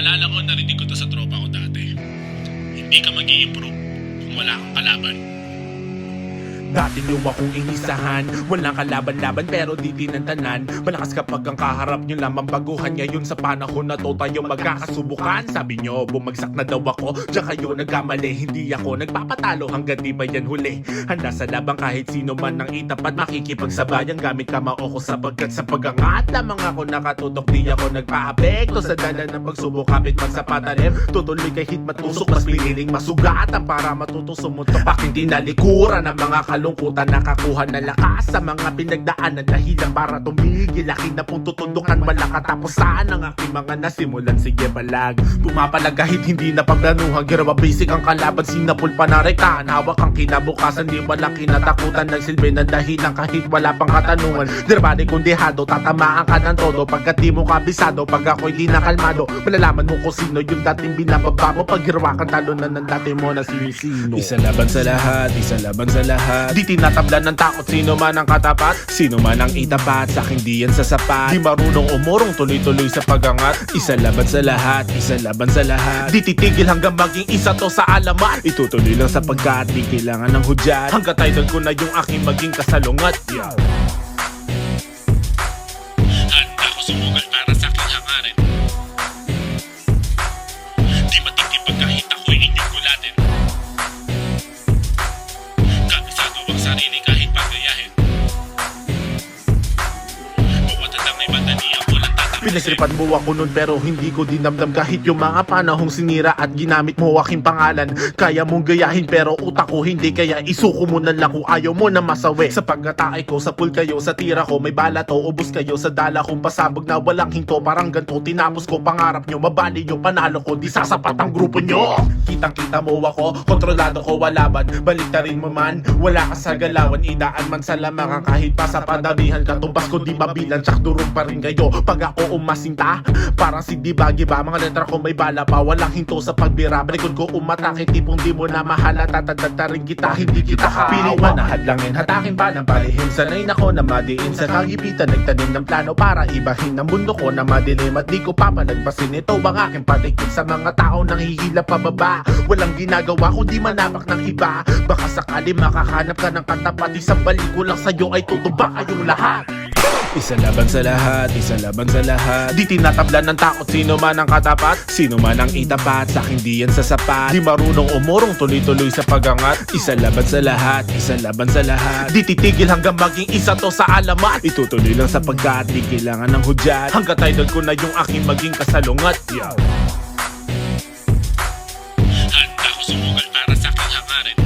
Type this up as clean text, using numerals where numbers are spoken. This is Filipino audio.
Naalala ko, narinig ko to sa tropa ko dati. Hindi ka mag-i-improve kung wala kang kalaban. Dati nyo akong inisahan, walang kalaban-laban pero di tinantanan. Malakas kapag ang kaharap nyo lamang baguhan. Ngayon sa panahon na to tayo magkakasubukan. Sabi nyo bumagsak na daw ako, diyan kayo nagkamali. Hindi ako nagpapatalo hanggang di ba yan huli. Handa sa labang kahit sino man ang itapat. Makikipagsabayan gamit kamao ko sapagkat sa pagangat lamang ako nakatutok. Di ako nagpa-apekto sa dala ng pagsubok. Kapit man sa patalim, tutuloy kahit matusok. Mas piniling masugatan para matuto sumuntok. Aking tinalikuran ng mga kalungkutan, nakakuha na lakas sa mga pinagdaanan. Dahilan para tumigil, aking na pong tutundukan. Wala katapusan ang aking mga nasimulan. Sige balag, pumapalag kahit hindi na paglanuhan. Girawa basic ang kalaban, sinapul pa na rektahan. Hawak ang kinabukasan, di walang kinatakutan. Nagsilbi ng dahilan kahit wala pang katanungan. Dirbali kung dehado, tatamaan ka ng todo. Pagkat di mo kabisado, pag ako'y di nakalmado. Malalaman mo kung sino yung dating binababa mo. Pag hirawakan talo na ng dati mo na sinisino. Isa laban sa lahat, isa laban sa lahat. Di tinatablan ng takot, sino man ang katapat. Sino man ang itapat, sa akin di yan sasapat. Di marunong umurong, tuloy-tuloy sa pagangat. Isa laban sa lahat, isa laban sa lahat. Di titigil hanggang maging isa to sa alamat. Itutuloy lang sapagkat di kailangan ng hudyat. Hanggang idol ko na yung aking maging kasalungat. Handa ko sumugal para sa aking hangarin. Di matitipag kahit ako'y inyong gulatin. Kabisado ang sarili kahit pagayahin. Bawat hadang ay madali ang walang tatapos. Pinagripan mo ako nun pero hindi ko dinamdam. Kahit yung mga panahong sinira at ginamit mo aking pangalan. Kaya mong gayahin pero utak ko hindi. Kaya isuko mo na lang kung ayaw mo na masawi. Sa pagkatay ko, sa pool kayo, sa tira ko may bala to. Ubus kayo sa dala kong pasabog na walang hinto. Parang ganto, tinapos ko pangarap nyo. Mabali yung panalo ko, di sasapat ang grupo nyo. Kitang kita mo ako, kontrolado ko walaban. Baliktarin mo man, wala ka sa galawan. Idaan man sa lamangan kahit pa sa padamihan. Katumbas ko di mabilan, tsak durog pa rin kayo. Pag ako umasinta, parang si Dibagi ba? Mga letra ko may bala pa, walang hinto sa pagbira. Balikod ko umatake, tipong di mo na mahala. Tatadagta rin kita, hindi kita kapiling man. Nahadlangin, hatakin pa ng palihim. Sanay na ko na madiin sa kagipitan. Nagtanim ng plano para ibahin ang mundo ko na madilim. At di ko papalagpasin ito bang aking patikit sa mga tao nang hihila pababa. Walang ginagawa kundi manapak ng iba. Baka sakali makahanap ka ng katapat. Isang balik ko lang sa'yo ay tutuba kayong lahat. Isa laban sa lahat, isa laban sa lahat. Di tinatablan ng takot, sino man ang katapat. Sino man ang itapat, sa akin di yan sasapat. Di marunong umurong, tuloy-tuloy sa pagangat. Isa laban sa lahat, isa laban sa lahat. Di titigil hanggang maging isa to sa alamat. Itutuloy lang sapagkat di kailangan ng hudyat. Hanggang idol ko na yung aking maging kasalungat. Handa ko sumugal para sa aking hangarin.